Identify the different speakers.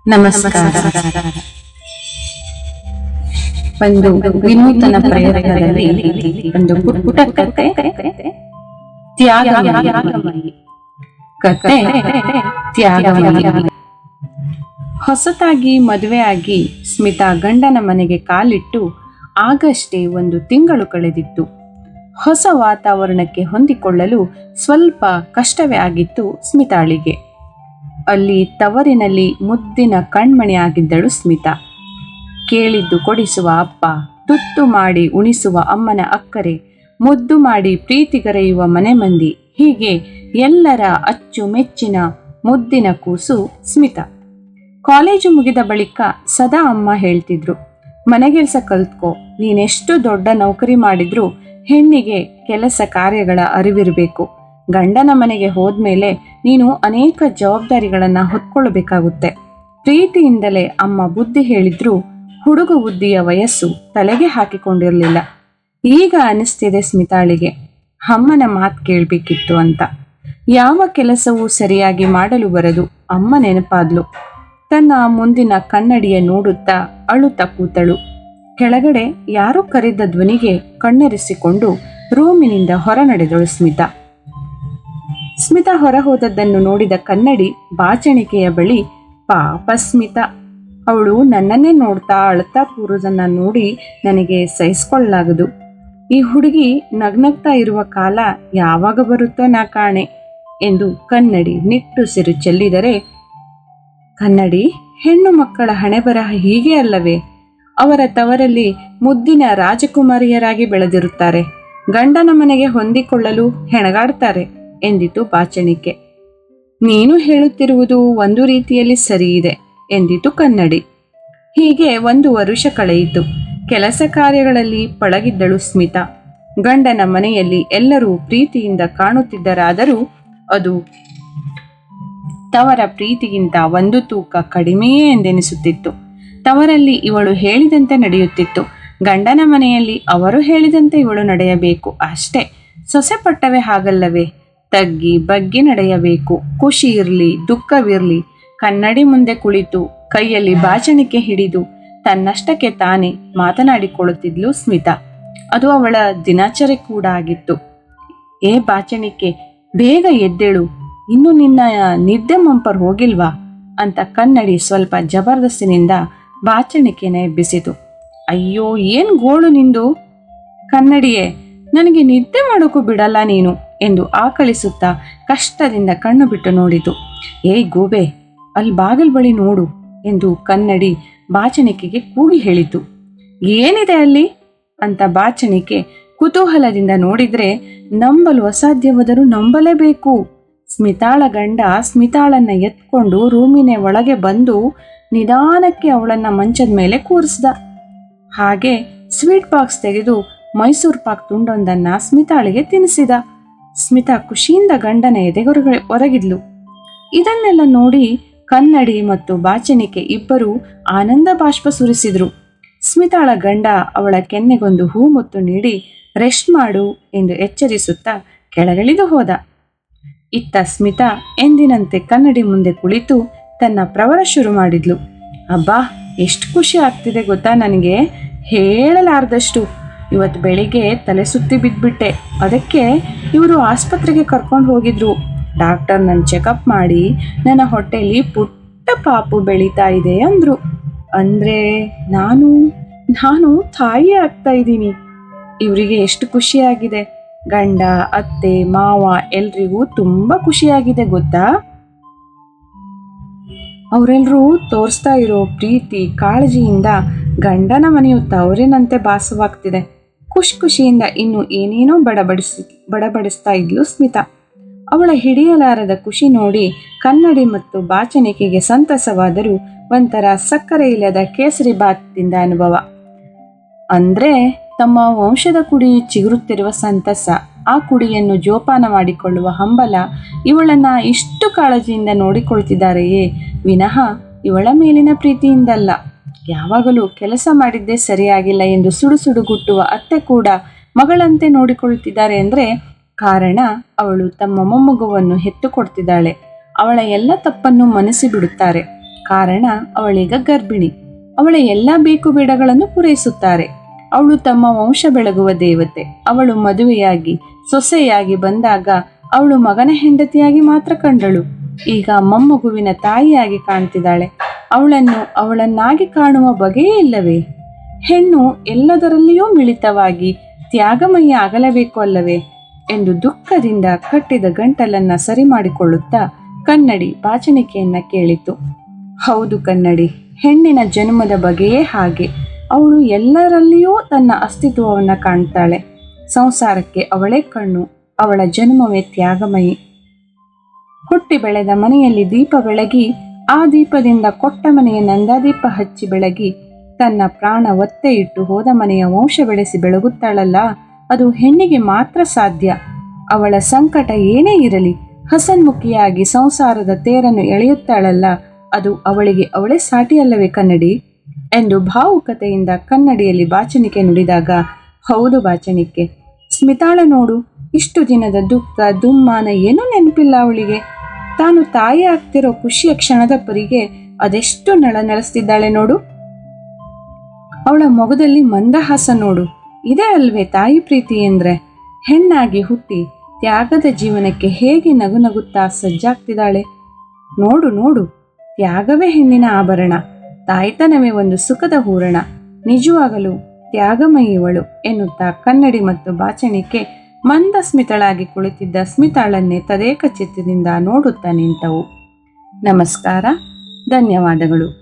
Speaker 1: ನಮಸ್ಕಾರ. ಒಂದು ವಿನೂತನ ಪ್ರಯತ್ನದಲ್ಲಿ ಒಂದು ಪುಟ್ಟ ಕತೆ ತ್ಯಾಗಮಯಿ. ಕತೆ ತ್ಯಾಗಮಯಿ. ಹೊಸತಾಗಿ ಮದುವೆಯಾಗಿ ಸ್ಮಿತಾ ಗಂಡನ ಮನೆಗೆ ಕಾಲಿಟ್ಟು ಆಗಷ್ಟೇ 1 ತಿಂಗಳು ಕಳೆದಿತ್ತು. ಹೊಸ ವಾತಾವರಣಕ್ಕೆ ಹೊಂದಿಕೊಳ್ಳಲು ಸ್ವಲ್ಪ ಕಷ್ಟವೇ ಆಗಿತ್ತು ಸ್ಮಿತಾಳಿಗೆ. ಅಲ್ಲಿ ತವರಿನಲ್ಲಿ ಮುದ್ದಿನ ಕಣ್ಮಣಿ ಆಗಿದ್ದಳು ಸ್ಮಿತಾ. ಕೇಳಿದ್ದು ಕೊಡಿಸುವ ಅಪ್ಪ, ತುತ್ತು ಮಾಡಿ ಉಣಿಸುವ ಅಮ್ಮನ ಅಕ್ಕರೆ, ಮುದ್ದು ಮಾಡಿ ಪ್ರೀತಿಗರೆಯುವ ಮನೆ ಮಂದಿ, ಹೀಗೆ ಎಲ್ಲರ ಅಚ್ಚುಮೆಚ್ಚಿನ ಮುದ್ದಿನ ಕೂಸು ಸ್ಮಿತಾ. ಕಾಲೇಜು ಮುಗಿದ ಬಳಿಕ ಸದಾ ಅಮ್ಮ ಹೇಳ್ತಿದ್ರು, ಮನೆಗೆಲ್ಸ ಕಲ್ತ್ಕೋ, ನೀನೆಷ್ಟು ದೊಡ್ಡ ನೌಕರಿ ಮಾಡಿದ್ರೂ ಹೆಣ್ಣಿಗೆ ಕೆಲಸ ಕಾರ್ಯಗಳ ಅರಿವಿರಬೇಕು. ಗಂಡನ ಮನೆಗೆ ಹೋದ್ಮೇಲೆ ನೀನು ಅನೇಕ ಜವಾಬ್ದಾರಿಗಳನ್ನ ಹೊತ್ಕೊಳ್ಬೇಕಾಗುತ್ತೆ. ಪ್ರೀತಿಯಿಂದಲೇ ಅಮ್ಮ ಬುದ್ಧಿ ಹೇಳಿದ್ರು ಹುಡುಗ ಬುದ್ಧಿಯ ವಯಸ್ಸು ತಲೆಗೆ ಹಾಕಿಕೊಂಡಿರಲಿಲ್ಲ. ಈಗ ಅನಿಸ್ತಿದೆ ಸ್ಮಿತಾಳಿಗೆ, ಅಮ್ಮನ ಮಾತು ಕೇಳಬೇಕಿತ್ತು ಅಂತ. ಯಾವ ಕೆಲಸವೂ ಸರಿಯಾಗಿ ಮಾಡಲು ಬರದು ಅಮ್ಮ ನೆನಪಾದ್ಲು. ತನ್ನ ಮುಂದಿನ ಕನ್ನಡಿಯ ನೋಡುತ್ತಾ ಅಳುತ್ತಾ ಕೂತಳು. ಕೆಳಗಡೆ ಯಾರೋ ಕರೆದ ಧ್ವನಿಗೆ ಕಣ್ಣೆರೆಸಿಕೊಂಡು ರೂಮಿನಿಂದ ಹೊರ ನಡೆದಳು ಸ್ಮಿತಾ. ಸ್ಮಿತಾ ಹೊರ ಹೋದದ್ದನ್ನು ನೋಡಿದ ಕನ್ನಡಿ ಬಾಚಣಿಕೆಯ ಬಳಿ, ಪಾಪ ಸ್ಮಿತಾ, ಅವಳು ನನ್ನನ್ನೇ ನೋಡ್ತಾ ಅಳ್ತಾ ಕೂರುವುದನ್ನ ನೋಡಿ ನನಗೆ ಸಹಿಸ್ಕೊಳ್ಳಾಗದು. ಈ ಹುಡುಗಿ ನಗ್ನಗ್ತಾ ಇರುವ ಕಾಲ ಯಾವಾಗ ಬರುತ್ತೋ ನಾ ಕಾಣೆ ಎಂದು ಕನ್ನಡಿ ನಿಟ್ಟುಸಿರು ಚೆಲ್ಲಿದರೆ, ಕನ್ನಡಿ, ಹೆಣ್ಣು ಮಕ್ಕಳ ಹಣೆಬರಹ ಹೀಗೆ ಅಲ್ಲವೇ? ಅವರ ತವರಲ್ಲಿ ಮುದ್ದಿನ ರಾಜಕುಮಾರಿಯರಾಗಿ ಬೆಳೆದಿರುತ್ತಾರೆ, ಗಂಡನ ಮನೆಗೆ ಹೊಂದಿಕೊಳ್ಳಲು ಹೆಣಗಾಡ್ತಾರೆ ಎಂದಿತು ಬಾಚಣಿಕೆ. ನೀನು ಹೇಳುತ್ತಿರುವುದು ಒಂದು ರೀತಿಯಲ್ಲಿ ಸರಿಯಿದೆ ಎಂದಿತು ಕನ್ನಡಿ. ಹೀಗೆ 1 ವರುಷ ಕಳೆಯಿತು. ಕೆಲಸ ಕಾರ್ಯಗಳಲ್ಲಿ ಪಳಗಿದ್ದಳು ಸ್ಮಿತಾ. ಗಂಡನ ಮನೆಯಲ್ಲಿ ಎಲ್ಲರೂ ಪ್ರೀತಿಯಿಂದ ಕಾಣುತ್ತಿದ್ದರಾದರೂ ಅದು ತವರ ಪ್ರೀತಿಗಿಂತ 1 ತೂಕ ಕಡಿಮೆಯೇ ಎಂದೆನಿಸುತ್ತಿತ್ತು. ತವರಲ್ಲಿ ಇವಳು ಹೇಳಿದಂತೆ ನಡೆಯುತ್ತಿತ್ತು, ಗಂಡನ ಮನೆಯಲ್ಲಿ ಅವರು ಹೇಳಿದಂತೆ ಇವಳು ನಡೆಯಬೇಕು ಅಷ್ಟೇ. ಸೊಸೆ ಪಟ್ಟವೇ ಹಾಗಲ್ಲವೇ? ತಗ್ಗಿ ಬಗ್ಗಿ ನಡೆಯಬೇಕು. ಖುಷಿ ಇರಲಿ ದುಃಖವಿರಲಿ ಕನ್ನಡಿ ಮುಂದೆ ಕುಳಿತು ಕೈಯಲ್ಲಿ ಬಾಚಣಿಕೆ ಹಿಡಿದು ತನ್ನಷ್ಟಕ್ಕೆ ತಾನೇ ಮಾತನಾಡಿಕೊಳ್ಳುತ್ತಿದ್ಲು ಸ್ಮಿತಾ. ಅದು ಅವಳ ದಿನಾಚರಿ ಕೂಡ ಆಗಿತ್ತು. ಏ ಬಾಚಣಿಕೆ, ಬೇಗ ಎದ್ದೇಳು, ಇನ್ನು ನಿನ್ನ ನಿದ್ದೆ ಮಂಪರ್ ಹೋಗಿಲ್ವಾ ಅಂತ ಕನ್ನಡಿ ಸ್ವಲ್ಪ ಜಬರ್ದಸ್ತಿನಿಂದ ಬಾಚಣಿಕೆನ ಎಬ್ಬಿಸಿತು. ಅಯ್ಯೋ, ಏನ್ ಗೋಳು ನಿಂದು ಕನ್ನಡಿಯೇ, ನನಗೆ ನಿದ್ದೆ ಮಾಡೋಕ್ಕೂ ಬಿಡಲ್ಲ ನೀನು ಎಂದು ಆಕಳಿಸುತ್ತಾ ಕಷ್ಟದಿಂದ ಕಣ್ಣು ಬಿಟ್ಟು ನೋಡಿತು. ಏಯ್ ಗೂಬೆ, ಅಲ್ಲಿ ಬಾಗಿಲು ಬಳಿ ನೋಡು ಎಂದು ಕನ್ನಡಿ ಬಾಚಣಿಕೆಗೆ ಕೂಗಿ ಹೇಳಿತು. ಏನಿದೆ ಅಲ್ಲಿ ಅಂತ ಬಾಚಣಿಕೆ ಕುತೂಹಲದಿಂದ ನೋಡಿದ್ರೆ ನಂಬಲು ಅಸಾಧ್ಯವಾದರೂ ನಂಬಲೇಬೇಕು. ಸ್ಮಿತಾಳ ಗಂಡ ಸ್ಮಿತಾಳನ್ನ ಎತ್ಕೊಂಡು ರೂಮಿನ ಒಳಗೆ ಬಂದು ನಿಧಾನಕ್ಕೆ ಅವಳನ್ನ ಮಂಚದ ಮೇಲೆ ಕೂರಿಸ್ದ. ಹಾಗೆ ಸ್ವೀಟ್ ಬಾಕ್ಸ್ ತೆಗೆದು ಮೈಸೂರು ಪಾಕ್ ತುಂಡೊಂದನ್ನ ಸ್ಮಿತಾಳಿಗೆ ತಿನ್ನಿಸಿದ. ಸ್ಮಿತಾ ಖುಷಿಯಿಂದ ಗಂಡನ ಹೊರಗಿದ್ಲು. ಇದನ್ನೆಲ್ಲ ನೋಡಿ ಕನ್ನಡಿ ಮತ್ತು ಬಾಚಣಿಕೆ ಇಬ್ಬರು ಆನಂದ ಬಾಷ್ಪ ಸುರಿಸಿದ್ರು. ಸ್ಮಿತಾಳ ಗಂಡ ಅವಳ ಕೆನ್ನೆಗೊಂದು ಹೂ ಮುತ್ತು ನೀಡಿ ರೆಸ್ಟ್ ಮಾಡು ಎಂದು ಎಚ್ಚರಿಸುತ್ತಾ ಕೆಳಗಿಳಿದು ಹೋದ. ಇತ್ತ ಸ್ಮಿತಾ ಎಂದಿನಂತೆ ಕನ್ನಡಿ ಮುಂದೆ ಕುಳಿತು ತನ್ನ ಪ್ರವರ ಶುರು ಮಾಡಿದ್ಲು. ಅಬ್ಬಾ, ಎಷ್ಟು ಖುಷಿ ಆಗ್ತಿದೆ ಗೊತ್ತಾ ನನಗೆ, ಹೇಳಲಾರ್ದಷ್ಟು. ಇವತ್ತು ಬೆಳಿಗ್ಗೆ ತಲೆ ಸುತ್ತಿ ಬಿದ್ದುಬಿಟ್ಟೆ. ಅದಕ್ಕೆ ಇವರು ಆಸ್ಪತ್ರೆಗೆ ಕರ್ಕೊಂಡು ಹೋಗಿದ್ರು. ಡಾಕ್ಟರ್ ನನ್ನ ಚೆಕಪ್ ಮಾಡಿ ನನ್ನ ಹೊಟ್ಟೆಯಲ್ಲಿ ಪುಟ್ಟ ಪಾಪು ಬೆಳೀತಾ ಇದೆ ಅಂದ್ರು. ಅಂದ್ರೆ ನಾನು ತಾಯಿ ಆಗ್ತಾ ಇದ್ದೀನಿ. ಇವರಿಗೆ ಎಷ್ಟು ಖುಷಿಯಾಗಿದೆ. ಗಂಡ ಅತ್ತೆ ಮಾವ ಎಲ್ರಿಗೂ ತುಂಬಾ ಖುಷಿಯಾಗಿದೆ ಗೊತ್ತಾ. ಅವರೆಲ್ಲರೂ ತೋರಿಸ್ತಾ ಇರೋ ಪ್ರೀತಿ ಕಾಳಜಿಯಿಂದ ಗಂಡನ ಮನೆಯು ತವರಿನಂತೆ ಭಾಸವಾಗ್ತಿದೆ. ಖುಷಿಯಿಂದ ಇನ್ನು ಏನೇನೋ ಬಡಬಡಿಸ್ತಾ ಇದ್ಲು ಸ್ಮಿತಾ. ಅವಳ ಹಿಡಿಯಲಾರದ ಖುಷಿ ನೋಡಿ ಕನ್ನಡಿ ಮತ್ತು ಬಾಚಣಿಕೆಗೆ ಸಂತಸವಾದರೂ ಒಂಥರ ಸಕ್ಕರೆ ಇಲ್ಲದ ಕೇಸರಿ ಬಾತಿಂದ ಅನುಭವ. ಅಂದ್ರೆ ತಮ್ಮ ವಂಶದ ಕುಡಿ ಚಿಗುರುತ್ತಿರುವ ಸಂತಸ, ಆ ಕುಡಿಯನ್ನು ಜೋಪಾನ ಮಾಡಿಕೊಳ್ಳುವ ಹಂಬಲ. ಇವಳನ್ನ ಇಷ್ಟು ಕಾಳಜಿಯಿಂದ ನೋಡಿಕೊಳ್ತಿದ್ದಾರೆಯೇ ವಿನಃ ಇವಳ ಮೇಲಿನ ಪ್ರೀತಿಯಿಂದಲ್ಲ. ಯಾವಾಗಲೂ ಕೆಲಸ ಮಾಡಿದ್ದೇ ಸರಿಯಾಗಿಲ್ಲ ಎಂದು ಸುಡುಗುಟ್ಟುವ ಅತ್ತೆ ಕೂಡ ಮಗಳಂತೆ ನೋಡಿಕೊಳ್ಳುತ್ತಿದ್ದಾರೆ ಅಂದರೆ ಕಾರಣ ಅವಳು ತಮ್ಮ ಮೊಮ್ಮಗುವನ್ನು ಹೆತ್ತು ಕೊಡ್ತಿದ್ದಾಳೆ. ಅವಳ ಎಲ್ಲ ತಪ್ಪನ್ನು ಮನಸ್ಸಿ ಬಿಡುತ್ತಾರೆ. ಕಾರಣ ಅವಳೀಗ ಗರ್ಭಿಣಿ. ಅವಳ ಎಲ್ಲ ಬೇಕು ಬೇಡಗಳನ್ನು ಪೂರೈಸುತ್ತಾರೆ. ಅವಳು ತಮ್ಮ ವಂಶ ಬೆಳಗುವ ದೇವತೆ. ಅವಳು ಮದುವೆಯಾಗಿ ಸೊಸೆಯಾಗಿ ಬಂದಾಗ ಅವಳು ಮಗನ ಹೆಂಡತಿಯಾಗಿ ಮಾತ್ರ ಕಂಡಳು. ಈಗ ಮೊಮ್ಮಗುವಿನ ತಾಯಿಯಾಗಿ ಕಾಣ್ತಿದ್ದಾಳೆ. ಅವಳನ್ನು ಅವಳನ್ನಾಗಿ ಕಾಣುವ ಬಗೆಯೇ ಇಲ್ಲವೇ? ಹೆಣ್ಣು ಎಲ್ಲದರಲ್ಲಿಯೂ ಮಿಳಿತವಾಗಿ ತ್ಯಾಗಮಯಿ ಆಗಲೇಬೇಕು ಅಲ್ಲವೇ ಎಂದು ದುಃಖದಿಂದ ಕಟ್ಟಿದ ಗಂಟಲನ್ನ ಸರಿ ಮಾಡಿಕೊಳ್ಳುತ್ತಾ ಕನ್ನಡಿ ಬಾಚಣಿಕೆಯನ್ನ ಕೇಳಿತು. ಹೌದು ಕನ್ನಡಿ, ಹೆಣ್ಣಿನ ಜನ್ಮದ ಬಗೆಯೇ ಹಾಗೆ. ಅವಳು ಎಲ್ಲರಲ್ಲಿಯೂ ತನ್ನ ಅಸ್ತಿತ್ವವನ್ನು ಕಾಣ್ತಾಳೆ. ಸಂಸಾರಕ್ಕೆ ಅವಳೇ ಕಣ್ಣು, ಅವಳ ಜನ್ಮವೇ ತ್ಯಾಗಮಯಿ. ಹುಟ್ಟಿ ಬೆಳೆದ ಮನೆಯಲ್ಲಿ ದೀಪ ಬೆಳಗಿ, ಆ ದೀಪದಿಂದ ಕೊಟ್ಟ ಮನೆಯ ನಂದಾದೀಪ ಹಚ್ಚಿ ಬೆಳಗಿ, ತನ್ನ ಪ್ರಾಣ ಒತ್ತೆ ಇಟ್ಟು ಹೋದ ಮನೆಯ ವಂಶ ಬೆಳೆಸಿ ಬೆಳಗುತ್ತಾಳಲ್ಲ, ಅದು ಹೆಣ್ಣಿಗೆ ಮಾತ್ರ ಸಾಧ್ಯ. ಅವಳ ಸಂಕಟ ಏನೇ ಇರಲಿ ಹಸನ್ಮುಖಿಯಾಗಿ ಸಂಸಾರದ ತೇರನ್ನು ಎಳೆಯುತ್ತಾಳಲ್ಲ, ಅದು ಅವಳಿಗೆ ಅವಳೇ ಸಾಟಿಯಲ್ಲವೇ ಕನ್ನಡಿ ಎಂದು ಭಾವುಕತೆಯಿಂದ ಕನ್ನಡಿಯಲ್ಲಿ ಬಾಚಣಿಕೆ ನುಡಿದಾಗ, ಹೌದು ಬಾಚಣಿಕೆ, ಸ್ಮಿತಾಳ ನೋಡು, ಇಷ್ಟು ದಿನದ ದುಃಖ ದುಮ್ಮಾನ ಏನೂ ನೆನಪಿಲ್ಲ ಅವಳಿಗೆ. ತಾನು ತಾಯಿ ಆಗ್ತಿರೋ ಖುಷಿಯ ಕ್ಷಣದ ಪರಿಗೆ ಅದೆಷ್ಟು ನಳನಳಿಸ್ತಿದ್ದಾಳೆ ನೋಡು. ಅವಳ ಮೊಗದಲ್ಲಿ ಮಂದಹಾಸ ನೋಡು. ಇದೇ ಅಲ್ವೇ ತಾಯಿ ಪ್ರೀತಿ ಎಂದ್ರೆ? ಹೆಣ್ಣಾಗಿ ಹುಟ್ಟಿ ತ್ಯಾಗದ ಜೀವನಕ್ಕೆ ಹೇಗೆ ನಗು ನಗುತ್ತಾ ಸಜ್ಜಾಗ್ತಿದ್ದಾಳೆ. ನೋಡು ನೋಡು, ತ್ಯಾಗವೇ ಹೆಣ್ಣಿನ ಆಭರಣ, ತಾಯ್ತನವೇ ಒಂದು ಸುಖದ ಹೂರಣ. ನಿಜವಾಗಲೂ ತ್ಯಾಗಮಯಿಯವಳು ಎನ್ನುತ್ತಾ ಕನ್ನಡಿ ಮತ್ತು ಬಾಚಣಿಕೆ ಮಂದ ಸ್ಮಿತಳಾಗಿ ಕುಳಿತಿದ್ದ ಸ್ಮಿತಾಳನ್ನೇ ತದೇಕ ಚಿತ್ತದಿಂದ ನೋಡುತ್ತಾ ನಿಂತವು. ನಮಸ್ಕಾರ, ಧನ್ಯವಾದಗಳು.